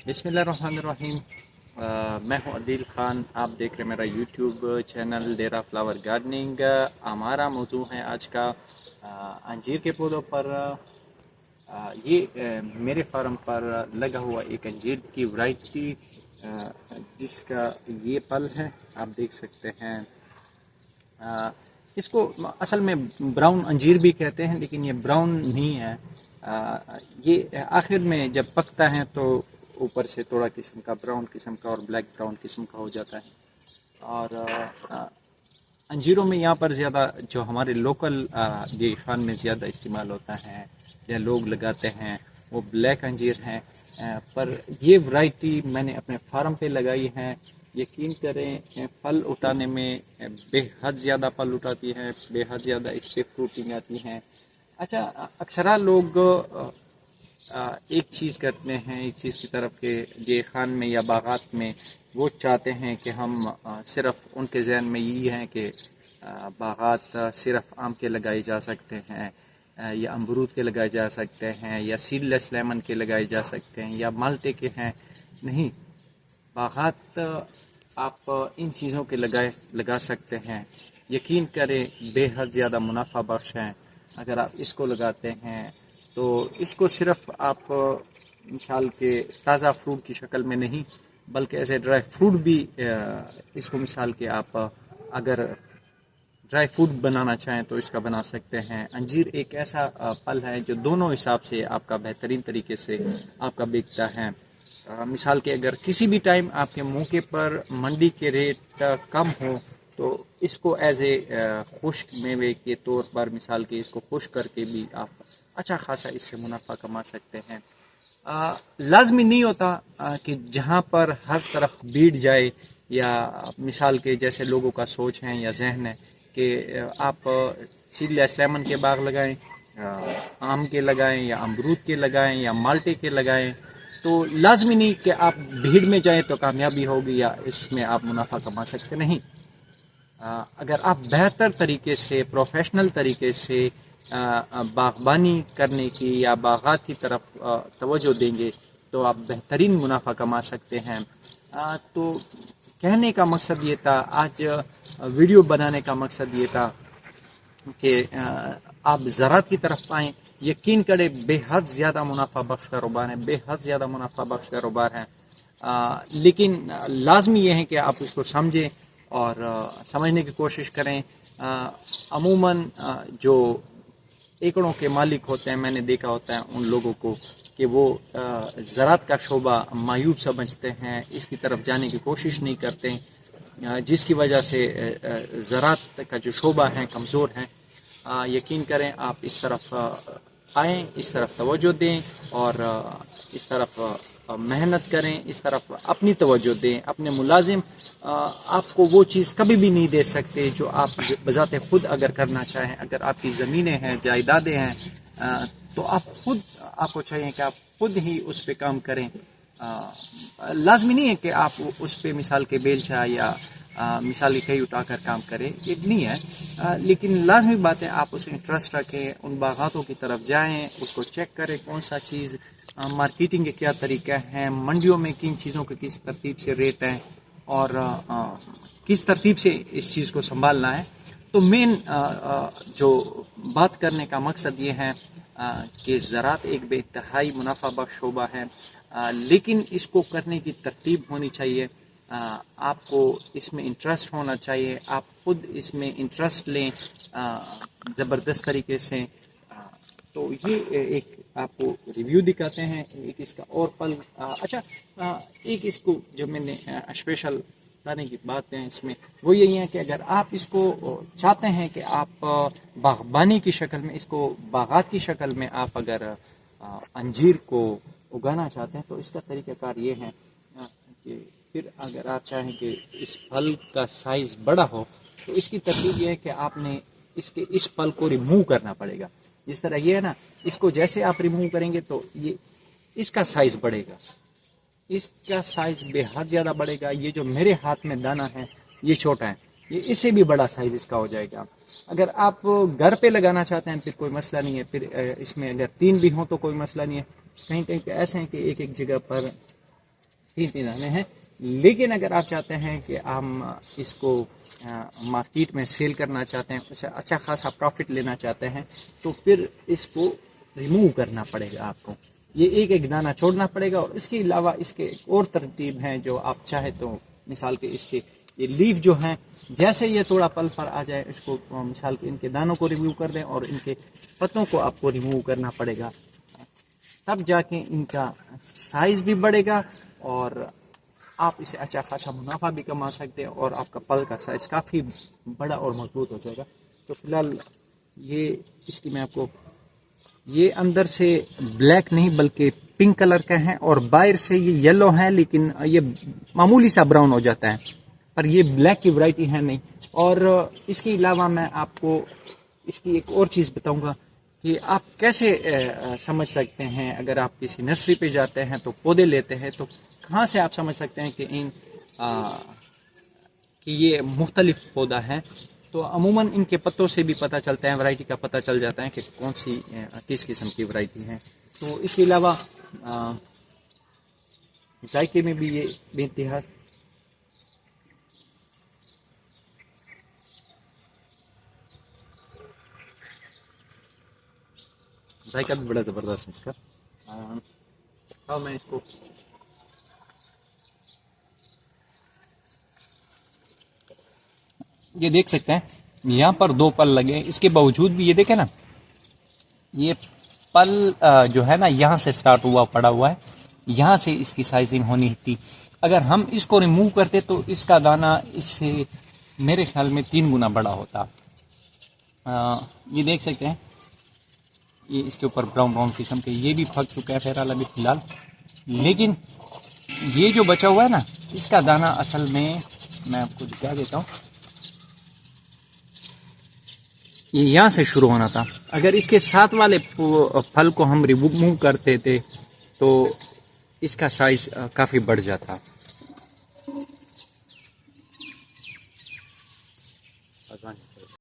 बिस्मिल्लाहिर्रहमानिर्रहीम। मैं हूं अदील ख़ान। आप देख रहे हैं मेरा यूट्यूब चैनल डेरा फ्लावर गार्डनिंग। हमारा मौजू है आज का अंजीर के पौधों पर। मेरे फार्म पर लगा हुआ एक अंजीर की वैरायटी जिसका ये पल है, आप देख सकते हैं। इसको असल में ब्राउन अंजीर भी कहते हैं, लेकिन ये ब्राउन नहीं है। ये आखिर में जब पकता है तो ऊपर से थोड़ा किस्म का ब्राउन किस्म का और ब्लैक ब्राउन किस्म का हो जाता है। और अंजीरों में यहाँ पर ज़्यादा जो हमारे लोकल ये खान में ज़्यादा इस्तेमाल होता है या लोग लगाते हैं वो ब्लैक अंजीर हैं। पर ये वैरायटी मैंने अपने फार्म पे लगाई है। यकीन करें, फल उठाने में बेहद ज़्यादा फल उठाती है, बेहद ज़्यादा इस पर फ्रूटिंग आती हैं। अच्छा, अक्सर लोग एक चीज़ करते हैं, एक चीज़ की तरफ के ये खान में या बागात में वो चाहते हैं कि हम सिर्फ उनके जहन में यही है कि बागात सिर्फ आम के लगाए जा सकते हैं या अमरूद के लगाए जा सकते हैं या सीडलेस लेमन के लगाए जा सकते हैं या माल्टे के हैं। नहीं, बागात आप इन चीज़ों के लगा सकते हैं। यकीन करें, बेहद ज़्यादा मुनाफा बख्श हैं। अगर आप इसको लगाते हैं तो इसको सिर्फ आप मिसाल के ताज़ा फ्रूट की शक्ल में नहीं, बल्कि ऐसे ड्राई फ्रूट भी इसको मिसाल के आप अगर ड्राई फ्रूट बनाना चाहें तो इसका बना सकते हैं। अंजीर एक ऐसा फल है जो दोनों हिसाब से आपका बेहतरीन तरीके से आपका बिकता है। मिसाल के अगर किसी भी टाइम आपके मौके पर मंडी के रेट कम हो तो इसको एज ए खुश्क मेवे के तौर पर मिसाल के इसको खुश्क करके भी आप अच्छा खासा इससे मुनाफा कमा सकते हैं। लाजमी नहीं होता कि जहाँ पर हर तरफ भीड़ जाए या मिसाल के जैसे लोगों का सोच है या जहन है कि आप सीडलेस लेमन के बाग लगाएं, आम के लगाएं या अमरूद के लगाएं या माल्टे के लगाएं। तो लाजमी नहीं कि आप भीड़ में जाएं तो कामयाबी होगी या इसमें आप मुनाफा कमा सकते नहीं। अगर आप बेहतर तरीके से प्रोफेशनल तरीके से बागबानी करने की या बागात की तरफ तवज्जो देंगे तो आप बेहतरीन मुनाफा कमा सकते हैं। तो कहने का मकसद ये था, आज वीडियो बनाने का मकसद ये था कि आप ज़राअत की तरफ आएँ। यकीन करें, बेहद ज़्यादा मुनाफा बख्श कारोबार है, बेहद ज़्यादा मुनाफा बख्श कारोबार है। लेकिन लाजमी ये है कि आप इसको समझें और समझने की कोशिश करें। अमूमन जो एकड़ों के मालिक होते हैं, मैंने देखा होता है उन लोगों को कि वो ज़राअत का शोबा मायूब समझते हैं, इसकी तरफ जाने की कोशिश नहीं करते, जिसकी वजह से ज़राअत का जो शोबा है कमज़ोर है। यकीन करें, आप इस तरफ आएँ, इस तरफ तवज्जो दें और इस तरफ मेहनत करें, इस तरफ अपनी तवज्जो दें। अपने मुलाजिम आपको वो चीज़ कभी भी नहीं दे सकते जो आप बजाते खुद अगर करना चाहें। अगर आपकी ज़मीनें हैं, जायदादें हैं, तो आपको चाहिए कि आप खुद ही उस पर काम करें। लाजमी नहीं है कि आप उस पर मिसाल के बेलचा या मिसाल कई उठाकर काम करें, ये नहीं है। लेकिन लाजमी बात है आप उसमें इंटरेस्ट रखें, उन बागातों की तरफ जाएं, उसको चेक करें कौन सा चीज़ मार्केटिंग के क्या तरीका है, मंडियों में किन चीज़ों के किस तरतीब से रेट हैं और किस तरतीब से इस चीज़ को संभालना है। तो मेन जो बात करने का मकसद ये है कि ज़राअत एक बेइंतहाई मुनाफा बख्श शोबा है, लेकिन इसको करने की तरतीब होनी चाहिए। आपको इसमें इंटरेस्ट होना चाहिए, आप खुद इसमें इंटरेस्ट लें ज़बरदस्त तरीके से। तो ये एक आपको रिव्यू दिखाते हैं, एक इसका और पल। अच्छा, एक इसको जो मैंने स्पेशल बताने की बात है इसमें वो यही है कि अगर आप इसको चाहते हैं कि आप बागबानी की शक्ल में, इसको बागात की शक्ल में आप अगर अंजीर को उगाना चाहते हैं तो इसका तरीक़ाकार ये है कि फिर अगर आप चाहें कि इस फल का साइज़ बड़ा हो तो इसकी तरतीब ये है कि आपने इस फल को रिमूव करना पड़ेगा। जिस तरह ये है ना, इसको जैसे आप रिमूव करेंगे तो ये इसका साइज़ बढ़ेगा, इसका साइज़ बेहद ज़्यादा बढ़ेगा। ये जो मेरे हाथ में दाना है ये छोटा है, ये इससे भी बड़ा साइज़ इसका हो जाएगा। अगर आप घर पे लगाना चाहते हैं फिर कोई मसला नहीं है, फिर इसमें अगर 3 भी हों तो कोई मसला नहीं है। कहीं कहीं पे ऐसे हैं कि एक एक जगह पर 3 دانے ہیں. لیکن اگر آپ چاہتے ہیں کہ ہم اس کو مارکیٹ میں سیل کرنا چاہتے ہیں, اچھا خاصا پروفٹ لینا چاہتے ہیں, تو پھر اس کو ریموو کرنا پڑے گا آپ کو. یہ ایک دانہ چھوڑنا پڑے گا. اور اس کے علاوہ اس کے ایک اور ترتیب ہیں جو آپ چاہے تو, مثال کے اس کے یہ لیف جو ہیں, جیسے یہ تھوڑا پل پر آ جائے اس کو مثال کے ان کے دانوں کو ریموو کر دیں اور ان کے پتوں کو آپ کو ریموو کرنا پڑے گا. تب جا کے ان کا سائز بھی بڑھے گا اور آپ اسے اچھا خاصا منافع بھی کما سکتے ہیں اور آپ کا پل کا سائز کافی بڑا اور مضبوط ہو جائے گا. تو فی الحال یہ اس کی میں آپ کو, یہ اندر سے بلیک نہیں بلکہ پنک کلر کا ہے اور باہر سے یہ یلو ہے, لیکن یہ معمولی سا براؤن ہو جاتا ہے, پر یہ بلیک کی ورائٹی ہے نہیں. اور اس کے علاوہ میں آپ کو اس کی ایک اور چیز بتاؤں گا کہ آپ کیسے سمجھ سکتے ہیں. اگر آپ کسی نرسری پہ جاتے ہیں تو پودے لیتے ہیں, تو کہاں سے آپ سمجھ سکتے ہیں کہ کہ یہ مختلف پودا ہے. تو عموماً ان کے پتوں سے بھی پتہ چلتا ہے, ورائٹی کا پتہ چل جاتا ہے کہ کون سی کس قسم کی ورائٹی ہے. تو اس کے علاوہ ذائقے میں بھی یہ بے انتہا ذائقہ بھی بڑا زبردست ہے اس کا. میں اس کو یہ دیکھ سکتے ہیں, یہاں پر 2 پل لگے, اس کے باوجود بھی یہ دیکھیں نا, یہ پل جو ہے نا یہاں سے سٹارٹ ہوا پڑا ہوا ہے, یہاں سے اس کی سائزنگ ہونی تھی. اگر ہم اس کو ریموو کرتے تو اس کا دانہ اس سے میرے خیال میں 3 گنا بڑا ہوتا. یہ دیکھ سکتے ہیں, یہ اس کے اوپر براؤن قسم کے یہ بھی پھک چکا ہے فی الحال. لیکن یہ جو بچا ہوا ہے نا, اس کا دانہ اصل میں آپ کو دکھا دیتا ہوں, یہ یہاں سے شروع ہونا تھا. اگر اس کے ساتھ والے پھل کو ہم ریموو کرتے تھے تو اس کا سائز کافی بڑھ جاتا.